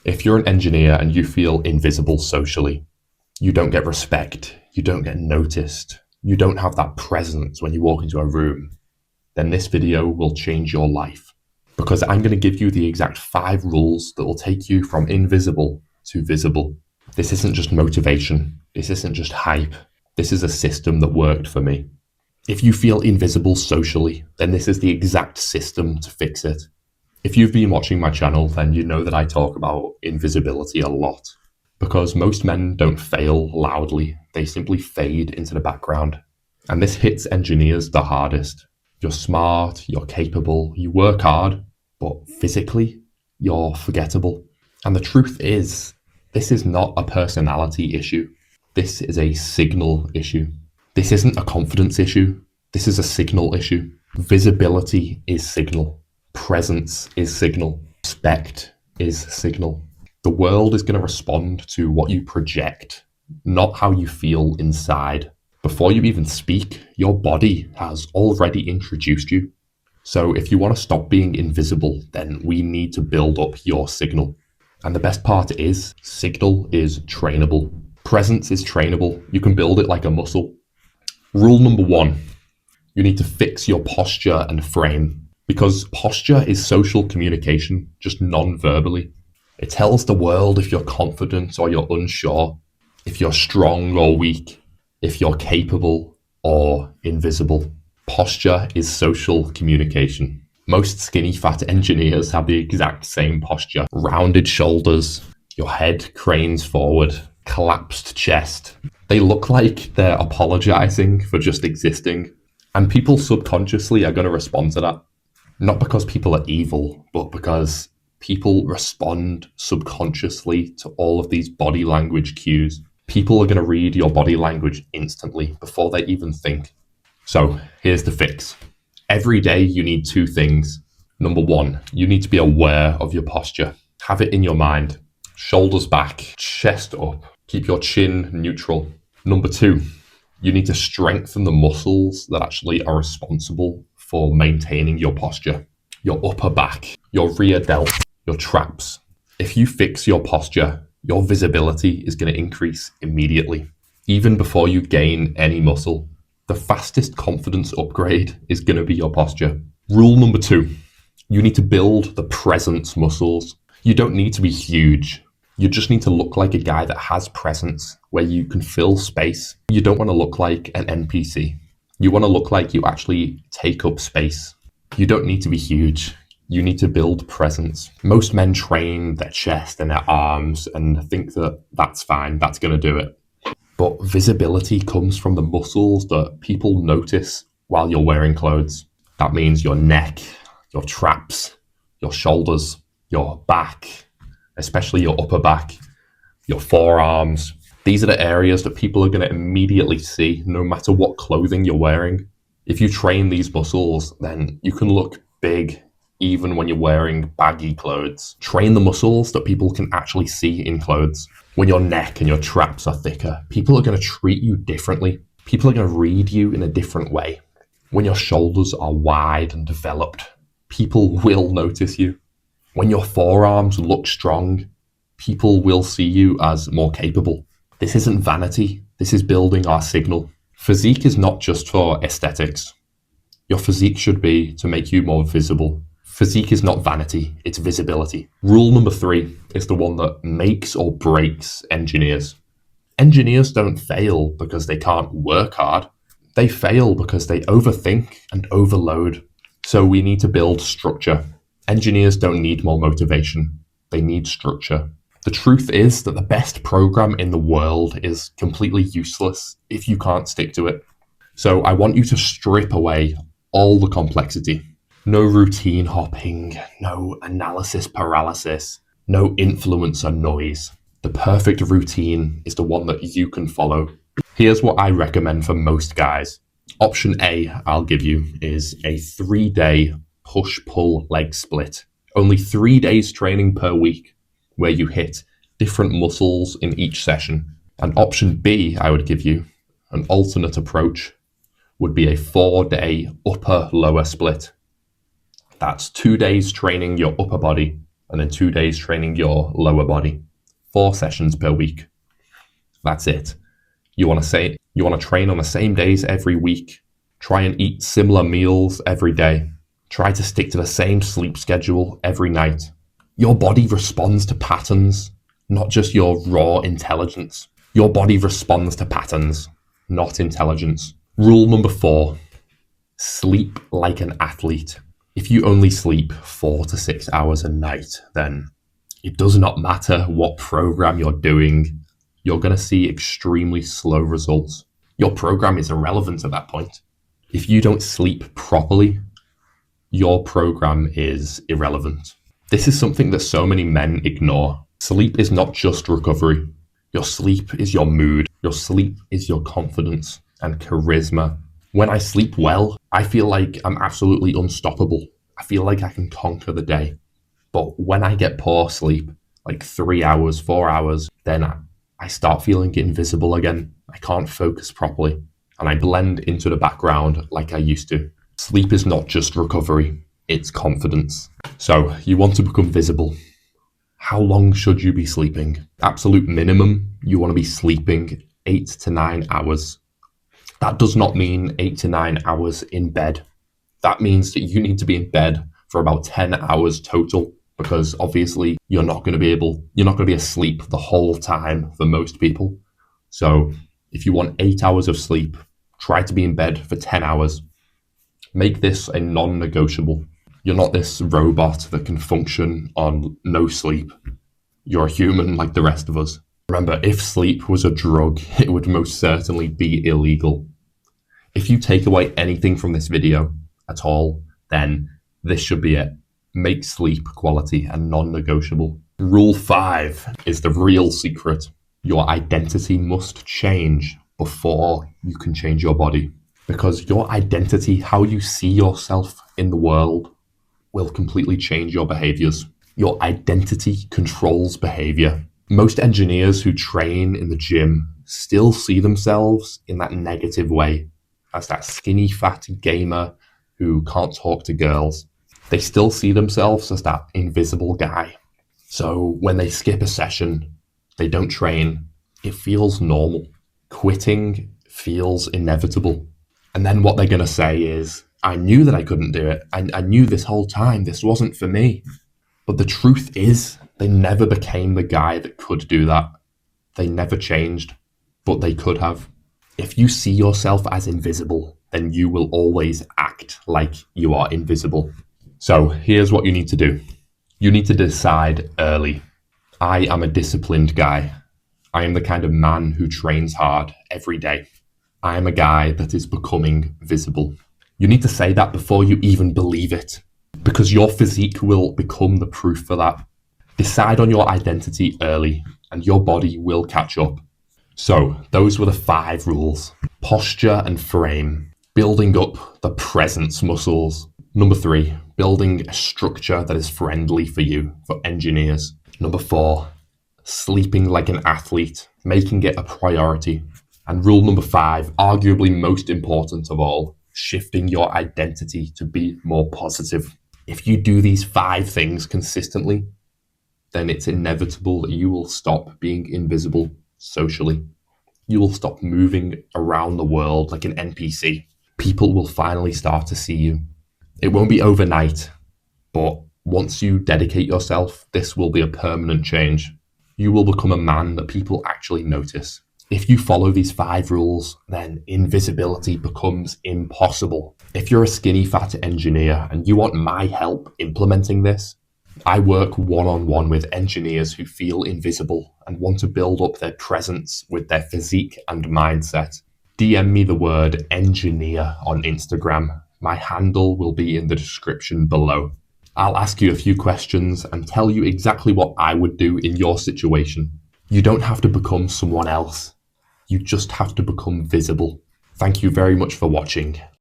If you're an engineer and you feel invisible socially, you don't get respect, you don't get noticed, you don't have that presence when you walk into a room, then this video will change your life. Because I'm going to give you the exact 5 rules that will take you from invisible to visible. This isn't just motivation, this isn't just hype, this is a system that worked for me. If you feel invisible socially, then this is the exact system to fix it. If you've been watching my channel, then you know that I talk about invisibility a lot. Because most men don't fail loudly, they simply fade into the background. And this hits engineers the hardest. You're smart, you're capable, you work hard, but physically, you're forgettable. And the truth is, this is not a personality issue. This is a signal issue. This isn't a confidence issue. This is a signal issue. Visibility is signal. Presence is signal. Respect is signal. The world is going to respond to what you project, not how you feel inside. Before you even speak, your body has already introduced you. So if you want to stop being invisible, then we need to build up your signal. And the best part is, signal is trainable. Presence is trainable. You can build it like a muscle. Rule number 1, you need to fix your posture and frame. Because posture is social communication, just non-verbally. It tells the world if you're confident or you're unsure, if you're strong or weak, if you're capable or invisible. Posture is social communication. Most skinny fat engineers have the exact same posture. Rounded shoulders, your head cranes forward, collapsed chest. They look like they're apologizing for just existing. And people subconsciously are going to respond to that. Not because people are evil, but because people respond subconsciously to all of these body language cues. People are going to read your body language instantly before they even think. So here's the fix. Every day you need 2 things. Number 1, you need to be aware of your posture. Have it in your mind. Shoulders back, chest up. Keep your chin neutral. Number 2, you need to strengthen the muscles that actually are responsible for maintaining your posture. Your upper back, your rear delt, your traps. If you fix your posture, your visibility is going to increase immediately. Even before you gain any muscle, the fastest confidence upgrade is going to be your posture. Rule number 2, you need to build the presence muscles. You don't need to be huge. You just need to look like a guy that has presence, where you can fill space. You don't want to look like an NPC. You want to look like you actually take up space. You don't need to be huge. You need to build presence. Most men train their chest and their arms and think that that's fine, that's going to do it. But visibility comes from the muscles that people notice while you're wearing clothes. That means your neck, your traps, your shoulders, your back, especially your upper back, your forearms. These are the areas that people are going to immediately see no matter what clothing you're wearing. If you train these muscles, then you can look big even when you're wearing baggy clothes. Train the muscles that people can actually see in clothes. When your neck and your traps are thicker, people are going to treat you differently. People are going to read you in a different way. When your shoulders are wide and developed, people will notice you. When your forearms look strong, people will see you as more capable. This isn't vanity, this is building our signal. Physique is not just for aesthetics. Your physique should be to make you more visible. Physique is not vanity, it's visibility. Rule number 3 is the one that makes or breaks engineers. Engineers don't fail because they can't work hard. They fail because they overthink and overload. So we need to build structure. Engineers don't need more motivation, they need structure. The truth is that the best program in the world is completely useless if you can't stick to it. So I want you to strip away all the complexity. No routine hopping, no analysis paralysis, no influencer noise. The perfect routine is the one that you can follow. Here's what I recommend for most guys. Option A I'll give you is a 3-day push-pull leg split. Only 3 days training per week where you hit different muscles in each session. And option B I would give you, an alternate approach, would be a 4-day upper-lower split. That's 2 days training your upper body and then 2 days training your lower body. 4 sessions per week. That's it. You want to train on the same days every week. Try and eat similar meals every day. Try to stick to the same sleep schedule every night. Your body responds to patterns, not just your raw intelligence. Your body responds to patterns, not intelligence. Rule number 4, sleep like an athlete. If you only sleep 4 to 6 hours a night, then it does not matter what program you're doing, you're going to see extremely slow results. Your program is irrelevant at that point. If you don't sleep properly, your program is irrelevant. This is something that so many men ignore. Sleep is not just recovery. Your sleep is your mood. Your sleep is your confidence and charisma. When I sleep well, I feel like I'm absolutely unstoppable. I feel like I can conquer the day. But when I get poor sleep, like 3 hours, 4 hours, then I start feeling invisible again. I can't focus properly, and I blend into the background like I used to. Sleep is not just recovery, it's confidence. So you want to become visible. How long should you be sleeping? Absolute minimum, you want to be sleeping 8 to 9 hours. That does not mean 8 to 9 hours in bed. That means that you need to be in bed for about 10 hours total, because obviously you're not going to be asleep the whole time for most people. So if you want 8 hours of sleep, try to be in bed for 10 hours. Make this a non-negotiable. You're not this robot that can function on no sleep. You're a human like the rest of us. Remember, if sleep was a drug, it would most certainly be illegal. If you take away anything from this video at all, then this should be it. Make sleep quality and non-negotiable. Rule 5 is the real secret. Your identity must change before you can change your body. Because your identity, how you see yourself in the world, will completely change your behaviors. Your identity controls behavior. Most engineers who train in the gym still see themselves in that negative way, as that skinny, fat gamer who can't talk to girls. They still see themselves as that invisible guy. So when they skip a session, they don't train, it feels normal. Quitting feels inevitable. And then what they're going to say is, I knew that I couldn't do it. I knew this whole time this wasn't for me. But the truth is, they never became the guy that could do that. They never changed, but they could have. If you see yourself as invisible, then you will always act like you are invisible. So here's what you need to do. You need to decide early. I am a disciplined guy. I am the kind of man who trains hard every day. I am a guy that is becoming visible. You need to say that before you even believe it, because your physique will become the proof for that. Decide on your identity early, and your body will catch up. So those were the 5 rules. Posture and frame. Building up the presence muscles. Number 3, building a structure that is friendly for you, for engineers. Number 4, sleeping like an athlete, making it a priority. And rule number 5, arguably most important of all, shifting your identity to be more positive. If you do these 5 things consistently, then it's inevitable that you will stop being invisible socially. You will stop moving around the world like an NPC. People will finally start to see you. It won't be overnight, but once you dedicate yourself, this will be a permanent change. You will become a man that people actually notice. If you follow these 5 rules, then invisibility becomes impossible. If you're a skinny fat engineer and you want my help implementing this, I work one-on-one with engineers who feel invisible and want to build up their presence with their physique and mindset. DM me the word engineer on Instagram. My handle will be in the description below. I'll ask you a few questions and tell you exactly what I would do in your situation. You don't have to become someone else. You just have to become visible. Thank you very much for watching.